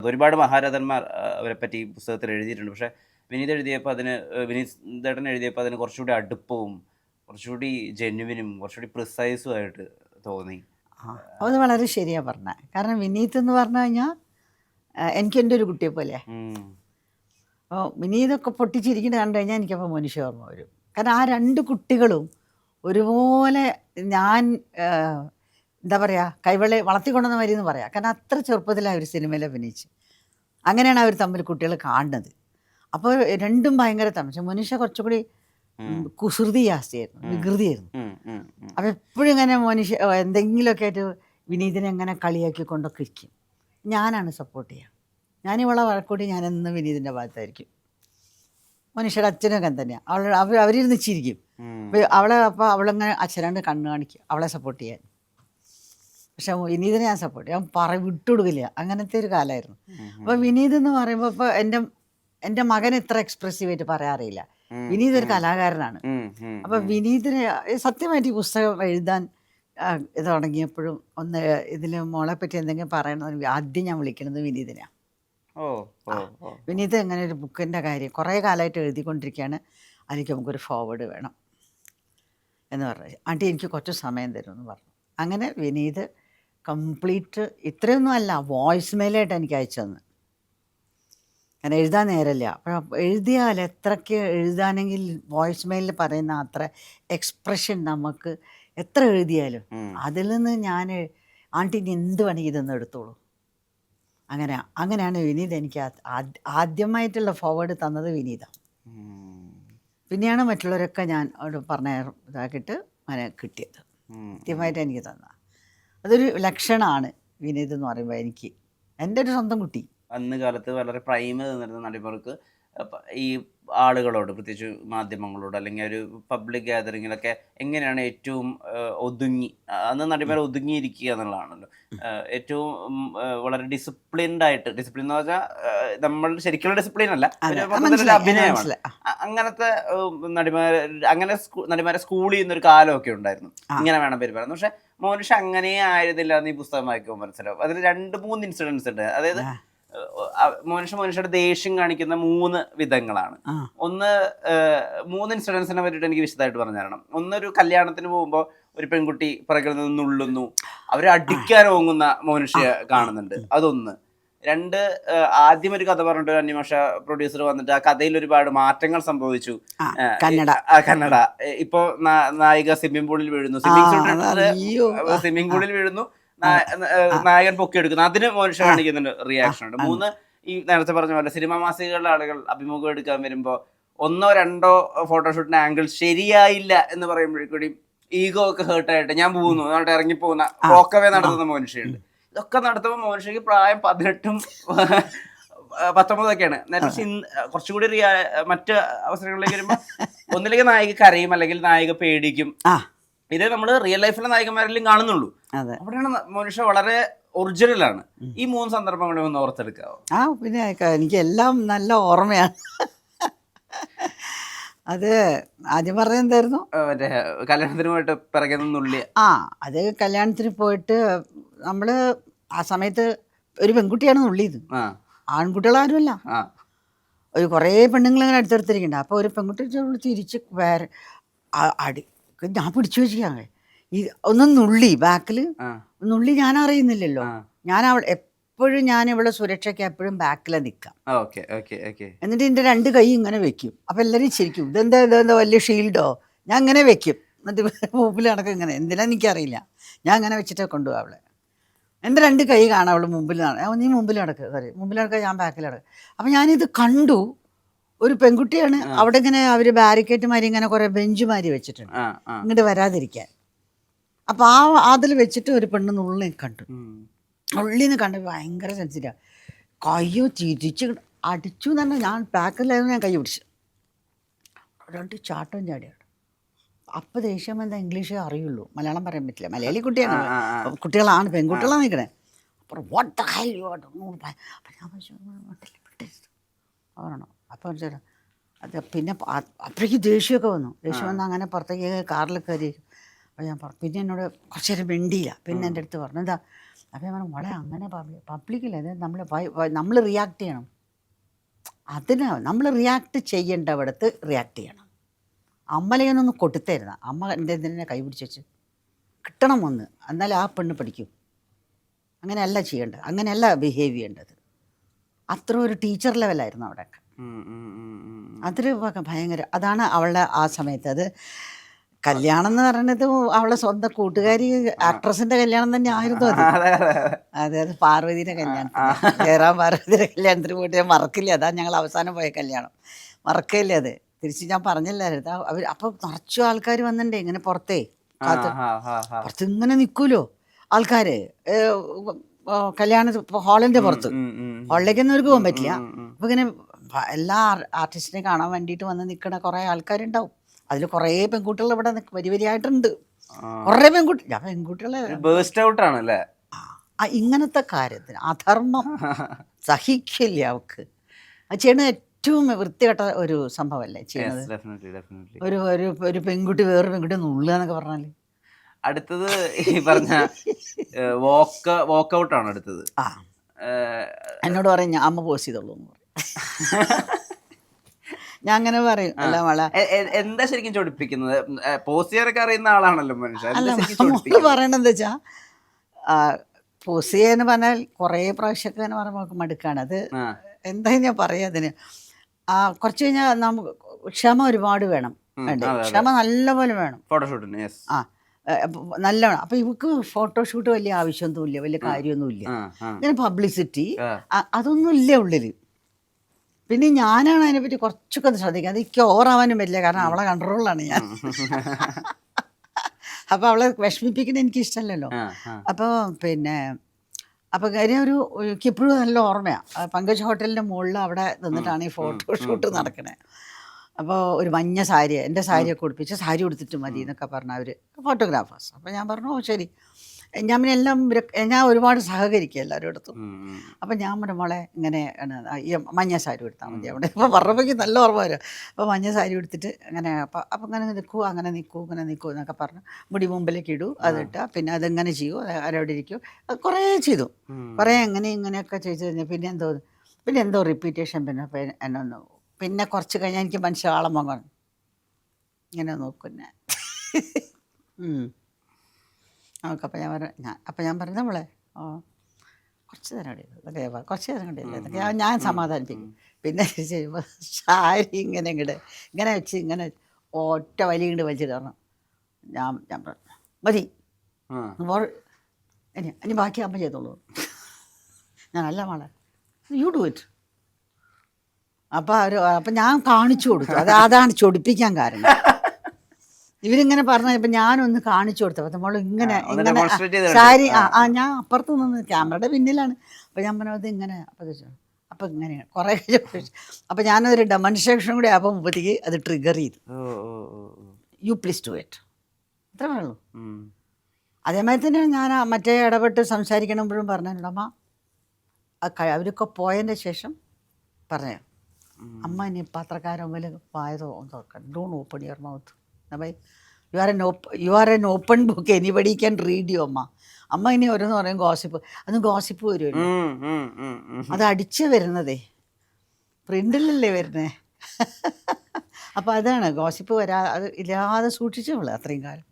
ഒരുപാട് മഹാരഥന്മാർ അവരെ പറ്റി പുസ്തകത്തിൽ എഴുതിയിട്ടുണ്ട്. പക്ഷേ വിനീത് എഴുതിയപ്പോൾ അതിന് വിനീതേട്ടൻ എഴുതിയപ്പോൾ അതിന് കുറച്ചുകൂടി അടുപ്പവും കുറച്ചുകൂടി ജെന്യുവിനും കുറച്ചുകൂടി പ്രിസൈസും ആയിട്ട് തോന്നി. അത് വളരെ ശരിയാണ് പറഞ്ഞത്. കാരണം വിനീത് എന്ന് പറഞ്ഞു കഴിഞ്ഞാൽ എനിക്ക് എൻ്റെ ഒരു കുട്ടിയെ പോലെ. അപ്പോൾ വിനീതൊക്കെ പൊട്ടിച്ചിരിക്കുന്നത് കണ്ടു കഴിഞ്ഞാൽ എനിക്കപ്പോൾ മനുഷ്യ ഓർമ്മ വരും. കാരണം ആ രണ്ട് കുട്ടികളും ഒരുപോലെ ഞാൻ എന്താ പറയുക കൈവെള്ളി വളർത്തിക്കൊണ്ടെന്ന വരി എന്ന് പറയാം. കാരണം അത്ര ചെറുപ്പത്തിലാണ് അവർ സിനിമയിൽ അഭിനയിച്ച്. അങ്ങനെയാണ് അവർ തമ്മിൽ കുട്ടികൾ കാണുന്നത്. അപ്പോൾ രണ്ടും ഭയങ്കര തമാശ. മനുഷ്യ കുറച്ചുകൂടി കുസൃതി ജാസ്തിയായിരുന്നു, വികൃതിയായിരുന്നു. അപ്പോൾ എപ്പോഴും ഇങ്ങനെ മനുഷ്യ എന്തെങ്കിലുമൊക്കെ ആയിട്ട് വിനീതിനെ എങ്ങനെ കളിയാക്കിക്കൊണ്ടൊക്കെ ഇരിക്കും. ഞാനാണ് സപ്പോർട്ട് ചെയ്യുക. ഞാനിവളെ വഴക്കൂടി ഞാനെന്നും വിനീതിൻ്റെ ഭാഗത്തായിരിക്കും. മനുഷ്യയുടെ അച്ഛനൊക്കെ തന്നെയാണ്. അവരിരുന്ന് ചിരിക്കും. അപ്പോൾ അവളങ്ങനെ അച്ഛനാണ്ട് കണ്ണ് കാണിക്കും അവളെ സപ്പോർട്ട് ചെയ്യാൻ. പക്ഷെ വിനീതിനെ ഞാൻ സപ്പോർട്ട് ചെയ്യാൻ വിട്ടുകൊടുക്കില്ല. അങ്ങനത്തെ ഒരു കാലമായിരുന്നു. അപ്പോൾ വിനീത് എന്ന് പറയുമ്പോൾ ഇപ്പോൾ എൻ്റെ മകൻ ഇത്ര എക്സ്പ്രസീവായിട്ട് പറയാറില്ല. വിനീത് ഒരു കലാകാരനാണ്. അപ്പോൾ വിനീതിനെ സത്യമായിട്ട് ഈ പുസ്തകം എഴുതാൻ തുടങ്ങിയപ്പോഴും ഒന്ന് ഇതിൽ മോളെ പറ്റി എന്തെങ്കിലും പറയണമെന്ന് ആദ്യം ഞാൻ വിളിക്കുന്നത് വിനീതിനെയാണ്. വിനീത് എങ്ങനെ ഒരു ബുക്കിൻ്റെ കാര്യം കുറേ കാലമായിട്ട് എഴുതിക്കൊണ്ടിരിക്കുകയാണ്, അതിലേക്ക് നമുക്കൊരു ഫോർവേഡ് വേണം എന്ന് പറഞ്ഞു. ആൻറ്റി എനിക്ക് കുറച്ച് സമയം തരുമെന്ന് പറഞ്ഞു. അങ്ങനെ വിനീത് കംപ്ലീറ്റ് ഇത്രയൊന്നും അല്ല വോയിസ് മെയിലായിട്ട് എനിക്ക് അയച്ചു തന്നു. കാരണം എഴുതാൻ നേരമില്ല. അപ്പോൾ എഴുതിയാൽ എത്രയ്ക്ക് എഴുതാനെങ്കിൽ വോയിസ് മെയിലിൽ പറയുന്ന അത്ര എക്സ്പ്രഷൻ നമുക്ക് എത്ര എഴുതിയാലും അതിൽ നിന്ന് ഞാൻ ആൻറ്റി എന്ത് വേണമെങ്കിൽ ഇതൊന്നും എടുത്തോളൂ. അങ്ങനെയാണ് വിനീത് എനിക്ക് ആദ്യമായിട്ടുള്ള ഫോർവേഡ് തന്നത് വിനീതാണ്. പിന്നെയാണ് മറ്റുള്ളവരൊക്കെ ഞാൻ അവിടെ പറഞ്ഞ ഇതാക്കിയിട്ട് അങ്ങനെ കിട്ടിയത്. കൃത്യമായിട്ട് എനിക്ക് തന്ന അതൊരു ലക്ഷണമാണ് വിനീത് എന്ന് പറയുമ്പോൾ. എനിക്ക് എൻ്റെ ഒരു സ്വന്തം കുട്ടി അന്ന് കാലത്ത് വളരെ പ്രൈമ് നിന്നിരുന്ന നടിമാർക്ക് ഈ ആളുകളോട് പ്രത്യേകിച്ച് മാധ്യമങ്ങളോട് അല്ലെങ്കിൽ ഒരു പബ്ലിക് ഗ്യാതറിങ്ങിലൊക്കെ എങ്ങനെയാണ് ഏറ്റവും അന്ന് നടിമാർ ഒതുങ്ങിയിരിക്കുക എന്നുള്ളതാണല്ലോ ഏറ്റവും വളരെ ഡിസിപ്ലിൻഡ് ആയിട്ട്. ഡിസിപ്ലിൻ എന്ന് പറഞ്ഞാൽ നമ്മൾ ശരിക്കുള്ള ഡിസിപ്ലിൻ അല്ല, അഭിനയമാണ്. അങ്ങനത്തെ നടിമാരെ സ്കൂളിൽ നിന്നൊരു കാലമൊക്കെ ഉണ്ടായിരുന്നു. ഇങ്ങനെ വേണം പെരുമാറുന്നത്. പക്ഷെ മോനിഷ അങ്ങനെ ആയിരുന്നില്ല എന്ന് ഈ പുസ്തകം വായിക്കുമ്പോൾ മനസ്സിലാവും. അതിൽ 2-3 ഇൻസിഡൻസ് ഉണ്ട്. അതായത് മനുഷ്യരുടെ ദേഷ്യം കാണിക്കുന്ന 3 വിധങ്ങളാണ്. ഒന്ന് 3 ഇൻസിഡൻസിനെ പറ്റിയിട്ട് എനിക്ക് വിശദമായിട്ട് പറഞ്ഞു തരണം. ഒന്നൊരു കല്യാണത്തിന് പോകുമ്പോൾ ഒരു പെൺകുട്ടി പിറകിൽ നിന്ന് നുള്ളുന്നു, അവരെ അടിക്കാൻ ഓങ്ങുന്ന മനുഷ്യ കാണുന്നുണ്ട്. അതൊന്ന്. 2, ആദ്യം ഒരു കഥ പറഞ്ഞിട്ട് ഒരു അന്യഭാഷ പ്രൊഡ്യൂസർ വന്നിട്ട് ആ കഥയിൽ ഒരുപാട് മാറ്റങ്ങൾ സംഭവിച്ചു. കന്നഡ ഇപ്പൊ നായിക സ്വിമ്മിംഗ് പൂളിൽ വീഴുന്നു, സ്വിമ്മിംഗ് പൂളിൽ വീഴുന്നു, നായകൻ പൊക്കിയെടുക്കുന്നു, അതിന് മനുഷ്യ കാണിക്കുന്നുണ്ട് റിയാക്ഷൻ ഉണ്ട്. 3, ഈ നേരത്തെ പറഞ്ഞ പോലെ സിനിമാ മാസികകളിലെ ആളുകൾ അഭിമുഖം എടുക്കാൻ വരുമ്പോൾ 1-2 ഫോട്ടോഷൂട്ടിന്റെ ആംഗിൾ ശരിയായില്ല എന്ന് പറയുമ്പോഴേക്കൂടി ഈഗോ ഒക്കെ ഹേർട്ടായിട്ട് ഞാൻ പോകുന്നു എന്നിട്ട് ഇറങ്ങിപ്പോകുന്ന റോക്കവേ നടത്തുന്ന മനുഷ്യയുണ്ട്. ഇതൊക്കെ നടത്തുമ്പോൾ മനുഷ്യക്ക് പ്രായം 18-ഉം 19 നേരത്തെ കുറച്ചുകൂടി മറ്റ് അവസരങ്ങളിലേക്ക് വരുമ്പോൾ ഒന്നിലേക്ക് നായിക കരയും അല്ലെങ്കിൽ നായിക പേടിക്കും. ഇതേ നമ്മൾ റിയൽ ലൈഫിലെ നായികമാരെല്ലാം കാണുന്നുള്ളൂ. അവിടെയാണ് മനുഷ്യ വളരെ ഒറിജിനലാണ്. ഈ 3 സന്ദർഭങ്ങളെ ഒന്ന് ഓർത്തെടുക്കാവോ? പിന്നെ എനിക്ക് എല്ലാം നല്ല ഓർമ്മയാണ്. അത് ആദ്യം പറഞ്ഞത് എന്തായിരുന്നു? മറ്റേ കല്യാണത്തിന് പോയിട്ട് പിറകെ നിന്നുള്ളി. അത് കല്യാണത്തിന് പോയിട്ട് നമ്മള് ആ സമയത്ത് ഒരു പെൺകുട്ടിയാണ് നുള്ളിയത്. ആൺകുട്ടികളാരുമല്ല. ഒരു കുറേ പെണ്ണുങ്ങളിങ്ങനെ അടുത്തെടുത്തിരിക്കണ്ട. അപ്പോൾ ഒരു പെൺകുട്ടി തിരിച്ച് വേറെ ഞാൻ പിടിച്ചു വെച്ചിരിക്കാണ്. ഒന്ന് നുള്ളി ബാക്കിൽ നുള്ളി ഞാൻ അറിയുന്നില്ലല്ലോ. ഞാൻ എപ്പോഴും ഞാൻ ഇവിടെ സുരക്ഷയ്ക്ക് എപ്പോഴും ബാക്കിലാണ് നിൽക്കാം. എന്നിട്ട് എൻ്റെ 2 കൈ ഇങ്ങനെ വെക്കും. അപ്പം എല്ലാവരും ചിരിക്കും, ഇതെന്താ വലിയ ഷീൽഡോ? ഞാൻ ഇങ്ങനെ വെക്കും. എന്നിട്ട് മുമ്പിൽ നടക്കും ഇങ്ങനെ. എന്തിനാന്ന് എനിക്കറിയില്ല. ഞാൻ അങ്ങനെ വെച്ചിട്ടേ കൊണ്ടുപോകാം അവളെ. എൻ്റെ 2 കൈ കാണാം അവൾ മുമ്പിൽ നടക്കുക. നീ മുമ്പിൽ നടക്കുക, സോറി മുമ്പിൽ നടക്കുക, ഞാൻ ബാക്കിൽ നടക്കുക. അപ്പം ഞാനിത് കണ്ടു. ഒരു പെൺകുട്ടിയാണ് അവിടെ ഇങ്ങനെ അവർ ബാരിക്കേറ്റുമാരി ഇങ്ങനെ കുറേ ബെഞ്ചുമാരി വെച്ചിട്ടുണ്ട് ഇങ്ങോട്ട് വരാതിരിക്കാൻ. അപ്പം അതിൽ വെച്ചിട്ട് ഒരു പെണ്ണ് നുള്ളിനെ കണ്ടു. നുള്ളിന്ന് കണ്ട് ഭയങ്കര സെൻസിറ്റീവാണ്. കയ്യോ തിരിച്ച് അടിച്ചു എന്ന് പറഞ്ഞാൽ ഞാൻ ബാക്കിലായിരുന്നു. ഞാൻ കൈ പിടിച്ചു 2 ചാട്ടം ചാടിയാണ്. അപ്പം ദേഷ്യം എന്താ ഇംഗ്ലീഷ് അറിയുള്ളൂ, മലയാളം പറയാൻ പറ്റില്ല. മലയാളി കുട്ടിയാണ്, കുട്ടികളാണ്, പെൺകുട്ടികളാണ് നിൽക്കണേ. അப்புறம் what the hell you are doing. അപ്പം ഞാൻ പറയണോ അപ്പം അത് പിന്നെ അപ്പോഴേക്ക് ദേഷ്യമൊക്കെ വന്നു. ദേഷ്യം വന്ന് അങ്ങനെ പുറത്തേക്ക് കാറിൽ കയറി. അപ്പോൾ ഞാൻ പറഞ്ഞു. പിന്നെ എന്നോട് കുറച്ച് നേരം മിണ്ടിയില്ല. പിന്നെ എൻ്റെ അടുത്ത് പറഞ്ഞു, എന്താ അപ്പം ഞാൻ പറഞ്ഞു മോളെ അങ്ങനെ പബ്ലിക്കില്ല, അത് നമ്മൾ റിയാക്ട് ചെയ്യണം. അതിന് നമ്മൾ റിയാക്ട് ചെയ്യേണ്ടവിടത്ത് റിയാക്ട് ചെയ്യണം. അമ്മലയൊന്നൊന്ന് കൊടുത്തരുന്ന അമ്മ എൻ്റെ എന്തിനെ കൈ പിടിച്ച് വെച്ച് കിട്ടണം ഒന്ന്, എന്നാലേ ആ പെണ്ണ് പഠിക്കും. അങ്ങനെയല്ല ചെയ്യേണ്ടത്, അങ്ങനെയല്ല ബിഹേവ് ചെയ്യേണ്ടത്. അത്ര ഒരു ടീച്ചർ ലെവലായിരുന്നു അവിടെയൊക്കെ. അതൊരു ഭയങ്കര, അതാണ് അവളുടെ ആ സമയത്ത്. അത് കല്യാണം എന്ന് പറയുന്നത് അവളെ സ്വന്തം കൂട്ടുകാരി ആക്ട്രസിന്റെ കല്യാണം തന്നെ ആയിരുന്നു അത്. അത് പാർവതിയുടെ കല്യാണം, ജയറാം പാർവതിയുടെ കല്യാണത്തിന് പോയിട്ട് ഞാൻ മറക്കില്ല. അതാ ഞങ്ങൾ അവസാനം പോയ കല്യാണം, മറക്കില്ല അത്. തിരിച്ച് ഞാൻ പറഞ്ഞില്ലായിരുന്നു അവർ. അപ്പം നിറച്ചു ആൾക്കാർ വന്നിട്ടുണ്ടേ ഇങ്ങനെ പുറത്തേ പുറത്ത് ഇങ്ങനെ നിൽക്കൂലോ ആൾക്കാർ, കല്യാണ ഹാളിൻ്റെ പുറത്ത്. ഹാളിലേക്കൊന്നും അവർക്ക് പോകാൻ പറ്റില്ല. അപ്പം ഇങ്ങനെ എല്ലാ ആർട്ടിസ്റ്റിനെ കാണാൻ വേണ്ടിയിട്ട് വന്ന് നിൽക്കണ കുറേ ആൾക്കാരുണ്ടാവും. അതിൽ കുറേ പെൺകുട്ടികൾ ഇവിടെ വരിയായിട്ടുണ്ട്. കുറേ പെൺകുട്ടി, ഞാൻ പെൺകുട്ടികളെ ഇങ്ങനത്തെ കാര്യത്തിന് അധർമ്മം സഹിക്കില്ല അവക്ക്. അത് ചെയ്യണത് ഏറ്റവും വൃത്തികെട്ട ഒരു സംഭവമല്ലേ ചെയ്യണത്. ഒരു പെൺകുട്ടി വേറൊരു പെൺകുട്ടി നുള്ളുക എന്നൊക്കെ പറഞ്ഞാൽ. അടുത്തത് ഈ പറഞ്ഞ വോക്കൗട്ട് ആണ് അടുത്തത്. എന്നോട് പറയും ഞാൻ അമ്മ പോസ് ചെയ്തോളൂ എന്ന് പറയും. ഞാൻ അങ്ങനെ പറയും. അല്ല മോളെ എന്താ ശരിക്കും ചൊടിപ്പിക്കുന്നത്? പോസ് ചെയ്യാനൊക്കെ അറിയുന്ന ആളാണല്ലോ മനുഷ്യൻ. അല്ല നമ്മള് പറയണെന്താ വെച്ചാ പോസ് ചെയ്യാന്ന് പറഞ്ഞാൽ കുറേ പ്രാവശ്യമൊക്കെ എന്ന് പറയുമ്പോൾ നമുക്ക് മടുക്കാണ്. അത് എന്താ ഞാൻ പറയാ അതിന്, കുറച്ച് കഴിഞ്ഞാൽ നമുക്ക് ക്ഷമ ഒരുപാട് വേണം. ക്ഷമ നല്ലപോലെ വേണം ഫോട്ടോഷൂട്ടിന്. നല്ലവണ്ണം. അപ്പം ഇവക്ക് ഫോട്ടോഷൂട്ട് വലിയ ആവശ്യമൊന്നുമില്ല, വലിയ കാര്യമൊന്നുമില്ല. ഇങ്ങനെ പബ്ലിസിറ്റി അതൊന്നും ഇല്ല ഉള്ളിൽ. പിന്നെ ഞാനാണ് അതിനെപ്പറ്റി കുറച്ചൊക്കെ ശ്രദ്ധിക്കുക. അത് എനിക്ക് ഓവറാവാനും പറ്റില്ല, കാരണം അവളെ കൺട്രോളിലാണ് ഞാൻ. അപ്പോൾ അവളെ വിഷമിപ്പിക്കുന്നത് എനിക്ക് ഇഷ്ടമല്ലല്ലോ. അപ്പോൾ പിന്നെ അപ്പോൾ കാര്യം എനിക്കിപ്പോഴും നല്ല ഓർമ്മയാണ്. പങ്കജ് ഹോട്ടലിൻ്റെ മുകളിൽ അവിടെ നിന്നിട്ടാണ് ഈ ഫോട്ടോഷൂട്ട് നടക്കണേ. അപ്പോൾ ഒരു മഞ്ഞ സാരി, എൻ്റെ സാരിയൊക്കെ ഉടുപ്പിച്ച് സാരി ഉടുത്തിട്ട് മതി എന്നൊക്കെ പറഞ്ഞ അവർ ഫോട്ടോഗ്രാഫേഴ്സ്. അപ്പോൾ ഞാൻ പറഞ്ഞു ഓ ശരി. ഞാൻ പിന്നെ എല്ലാം ഞാൻ ഒരുപാട് സഹകരിക്കുക എല്ലാവരും എടുത്തു. അപ്പം ഞാൻ പറഞ്ഞു മോളെ ഇങ്ങനെ ഈ മഞ്ഞ സാരി എടുത്താൽ മതി അവിടെ. ഇപ്പോൾ പറഞ്ഞപ്പോഴേക്ക് നല്ല ഓർമ്മ വരും. അപ്പോൾ മഞ്ഞ സാരി എടുത്തിട്ട് അങ്ങനെ അപ്പം ഇങ്ങനെ നിൽക്കൂ, അങ്ങനെ നിൽക്കൂ, ഇങ്ങനെ നിൽക്കൂ എന്നൊക്കെ പറഞ്ഞു. മുടി മുമ്പിലേക്ക് ഇടൂ, അതിട്ടാൽ പിന്നെ അതെങ്ങനെ ചെയ്യൂ, ആരോടെ ഇരിക്കൂ, കുറേ ചെയ്തു. കുറേ അങ്ങനെ ഇങ്ങനെയൊക്കെ ചെയ്ത് കഴിഞ്ഞാൽ പിന്നെ എന്തോ റിപ്പീറ്റേഷൻ. പിന്നെ എന്നൊന്ന് പിന്നെ കുറച്ച് കഴിഞ്ഞാൽ എനിക്ക് മനുഷ്യാളം വാങ്ങണം ഇങ്ങനെ നോക്കുന്നേ. നമുക്കപ്പോൾ ഞാൻ പറഞ്ഞു നമ്മളെ കുറച്ച് നേരം കണ്ടില്ല, കുറച്ച് നേരം കണ്ടില്ല എന്നൊക്കെ ഞാൻ സമാധാനിപ്പിക്കും. പിന്നെ ചെയ്യുമ്പോൾ സാരി ഇങ്ങനെ വെച്ച് ഇങ്ങനെ ഒറ്റ വലി ഇങ്ങോട്ട് വലിച്ചിട്ട് പറഞ്ഞു. ഞാൻ പറഞ്ഞു മതി, ഇനി ബാക്കി അമ്മ ചെയ്തോളൂ. ഞാനല്ല മോളെ യു ഡു ഇറ്റ്. അപ്പം ഞാൻ കാണിച്ചു കൊടുത്തു. അതാണ് ചൊടിപ്പിക്കാൻ കാരണം. ഇവരിങ്ങനെ പറഞ്ഞപ്പോൾ ഞാനൊന്ന് കാണിച്ചു കൊടുത്തു. അപ്പം നമ്മൾ ഇങ്ങനെ സാരി ഞാൻ അപ്പുറത്ത് നിന്ന് ക്യാമറയുടെ പിന്നിലാണ്. അപ്പം ഞാൻ പറഞ്ഞത് ഇങ്ങനെ അപ്പം ഇങ്ങനെയാണ് കുറേ. അപ്പം ഞാനതൊരു ഡെമോൺസ്ട്രേഷൻ കൂടി ആയപ്പോൾ മുപ്പത്തേക്ക് അത് ട്രിഗർ ചെയ്തു. യു പ്ലീസ് ഡു ഇറ്റ്, അത്രേ വേണുള്ളൂ. അതേമാതിരി തന്നെയാണ് ഞാൻ മറ്റേ ഇടപെട്ട് സംസാരിക്കണമ്പോഴും പറഞ്ഞിട്ടുണ്ട്. അമ്മ അവരൊക്കെ പോയതിൻ്റെ ശേഷം പറഞ്ഞു അമ്മ ഇനി പത്രക്കാരൻ മുമ്പിൽ വായതോ തുറക്കണം, don't open your mouth. By you are an open book, anybody can read you. അമ്മ ഇനി ഓരോന്ന് പറയും ഗോസിപ്പ്, അത് ഗോസിപ്പ് വരുമല്ലോ, അത് അടിച്ച് വരുന്നതേ, പ്രിൻ്റിലല്ലേ വരുന്നേ. അപ്പോൾ അതാണ് ഗോസിപ്പ് അത് ഇല്ലാതെ സൂക്ഷിച്ചു നമ്മൾ അത്രയും കാലം.